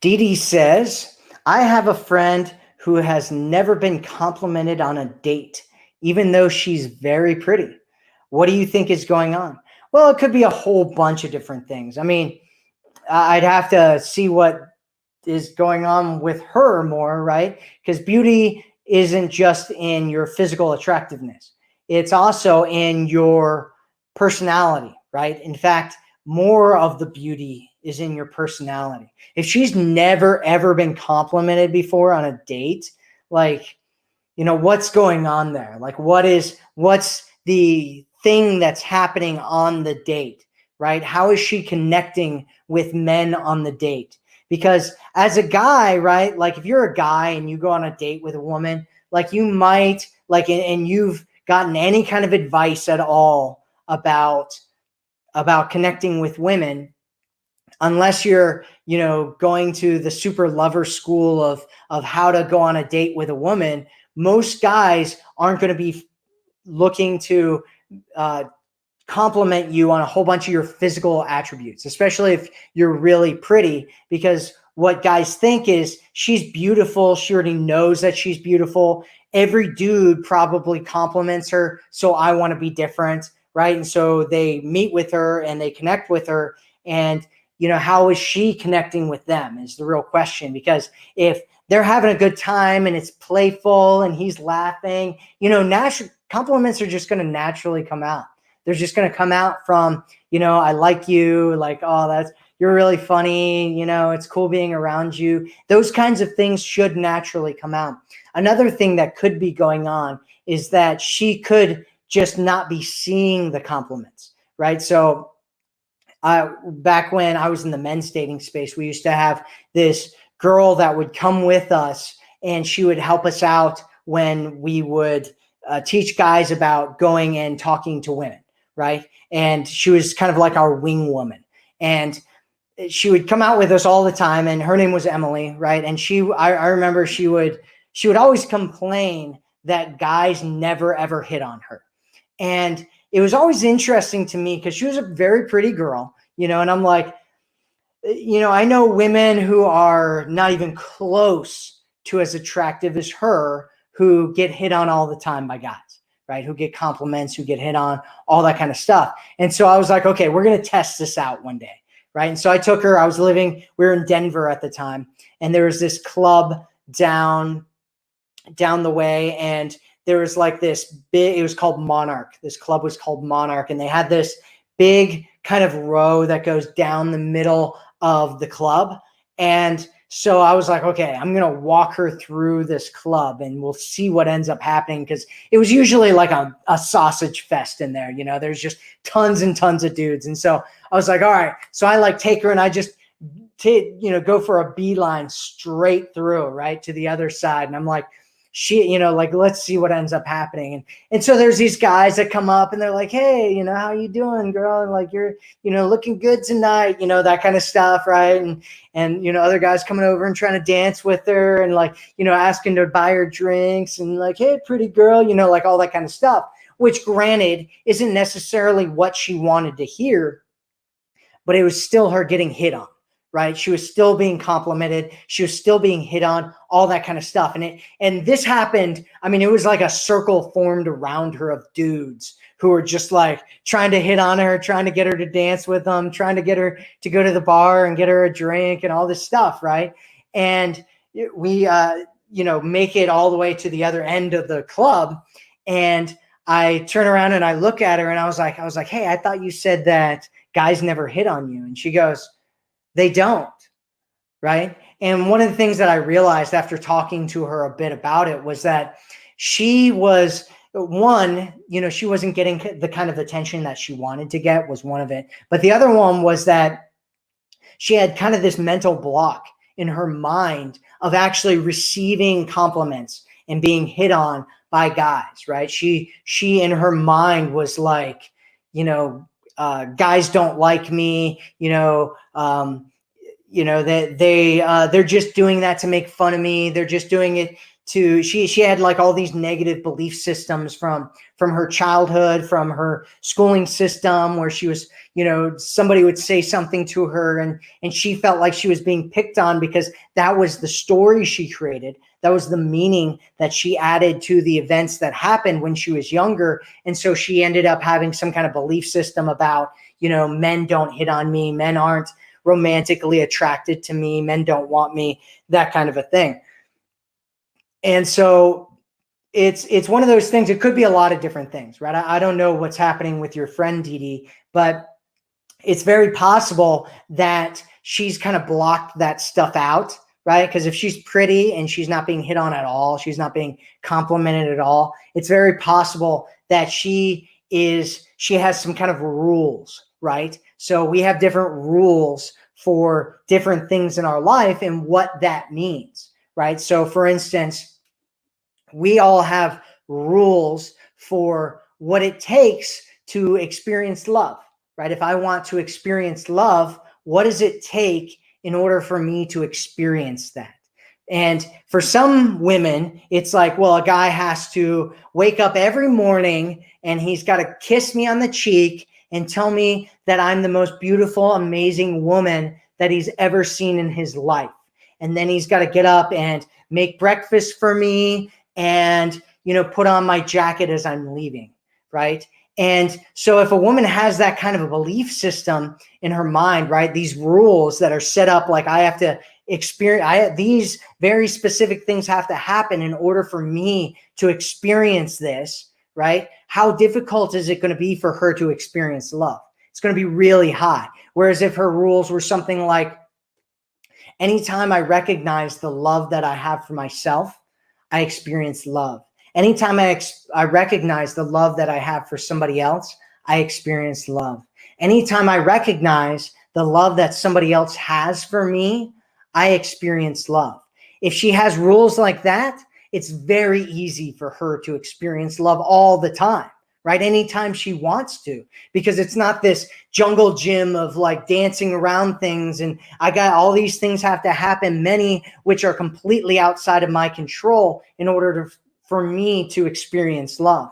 Dee Dee says, I have a friend who has never been complimented on a date, even though she's very pretty. What do you think is going on? Well, it could be a whole bunch of different things. I mean, I'd have to see what is going on with her more, right? Because beauty isn't just in your physical attractiveness, it's also in your personality, right? In fact, more of the beauty is in your personality. If she's never ever been complimented before on a date, like, what's going on there? Like, what's the thing that's happening on the date, right? How is she connecting with men on the date? Because as a guy, right, like if you're a guy and you go on a date with a woman, like you might like, and you've gotten any kind of advice at all about connecting with women, unless you're going to the super lover school of how to go on a date with a woman, most guys aren't going to be looking to compliment you on a whole bunch of your physical attributes, especially if you're really pretty, because what guys think is she's beautiful. She already knows that she's beautiful. Every dude probably compliments her, so I want to be different, right? And so they meet with her and they connect with her, and how is she connecting with them is the real question. Because if they're having a good time and it's playful and he's laughing, natural compliments are just going to naturally come out. They're just going to come out from, I like you, like, oh, you're really funny, it's cool being around you. Those kinds of things should naturally come out. Another thing that could be going on is that she could just not be seeing the compliments, right? So back when I was in the men's dating space, we used to have this girl that would come with us, and she would help us out when we would teach guys about going and talking to women, right? And she was kind of like our wing woman, and she would come out with us all the time, and her name was Emily, right? And I remember she would always complain that guys never ever hit on her. And it was always interesting to me because she was a very pretty girl, and I'm like, I know women who are not even close to as attractive as her who get hit on all the time by guys, right? Who get compliments, who get hit on, all that kind of stuff. And so I was like, okay, we're going to test this out one day, right? And so I took her. We were in Denver at the time, and there was this club down the way, and there was like this big, it was called Monarch. This club was called Monarch, and they had this big kind of row that goes down the middle of the club. And so I was like, okay, I'm going to walk her through this club and we'll see what ends up happening. Because it was usually like a sausage fest in there. There's just tons and tons of dudes. And so I was like, all right. So I like take her and I just go for a beeline straight through, right, to the other side. And I'm like, like, let's see what ends up happening. And so there's these guys that come up and they're like, hey, how you doing, girl? And like, you're, looking good tonight, that kind of stuff. Right. And, other guys coming over and trying to dance with her and like, asking to buy her drinks and like, hey, pretty girl, like all that kind of stuff, which granted isn't necessarily what she wanted to hear, but it was still her getting hit on. Right? She was still being complimented. She was still being hit on, all that kind of stuff. And this happened. I mean, it was like a circle formed around her of dudes who were just like trying to hit on her, trying to get her to dance with them, trying to get her to go to the bar and get her a drink and all this stuff. Right. And we, make it all the way to the other end of the club. And I turn around and I look at her and I was like, hey, I thought you said that guys never hit on you. And she goes, they don't, right? And one of the things that I realized after talking to her a bit about it was that she was, one, she wasn't getting the kind of attention that she wanted to get, was one of it. But the other one was that she had kind of this mental block in her mind of actually receiving compliments and being hit on by guys, right? She in her mind was like, guys don't like me, they're just doing that to make fun of me. They're just doing it she had like all these negative belief systems from her childhood, from her schooling system, where she was, somebody would say something to her and she felt like she was being picked on because that was the story she created. That was the meaning that she added to the events that happened when she was younger. And so she ended up having some kind of belief system about, men don't hit on me, men aren't romantically attracted to me, men don't want me, that kind of a thing. And so it's one of those things. It could be a lot of different things, right? I don't know what's happening with your friend Dee, but it's very possible that she's kind of blocked that stuff out, right? Because if she's pretty and she's not being hit on at all, she's not being complimented at all, it's very possible that she has some kind of rules, right? So we have different rules for different things in our life and what that means, right? So for instance, we all have rules for what it takes to experience love, right? If I want to experience love, what does it take in order for me to experience that? And for some women, it's like, well, a guy has to wake up every morning and he's got to kiss me on the cheek and tell me that I'm the most beautiful, amazing woman that he's ever seen in his life. And then he's got to get up and make breakfast for me and, put on my jacket as I'm leaving, right? And so if a woman has that kind of a belief system in her mind, right, these rules that are set up, like I have to experience, these very specific things have to happen in order for me to experience this, right? How difficult is it going to be for her to experience love? It's going to be really high. Whereas if her rules were something like, anytime I recognize the love that I have for myself, I experience love. Anytime I recognize the love that I have for somebody else, I experience love. Anytime I recognize the love that somebody else has for me, I experience love. If she has rules like that, it's very easy for her to experience love all the time, right? Anytime she wants to, because it's not this jungle gym of like dancing around things. And I got all these things have to happen, many which are completely outside of my control in order for me to experience love.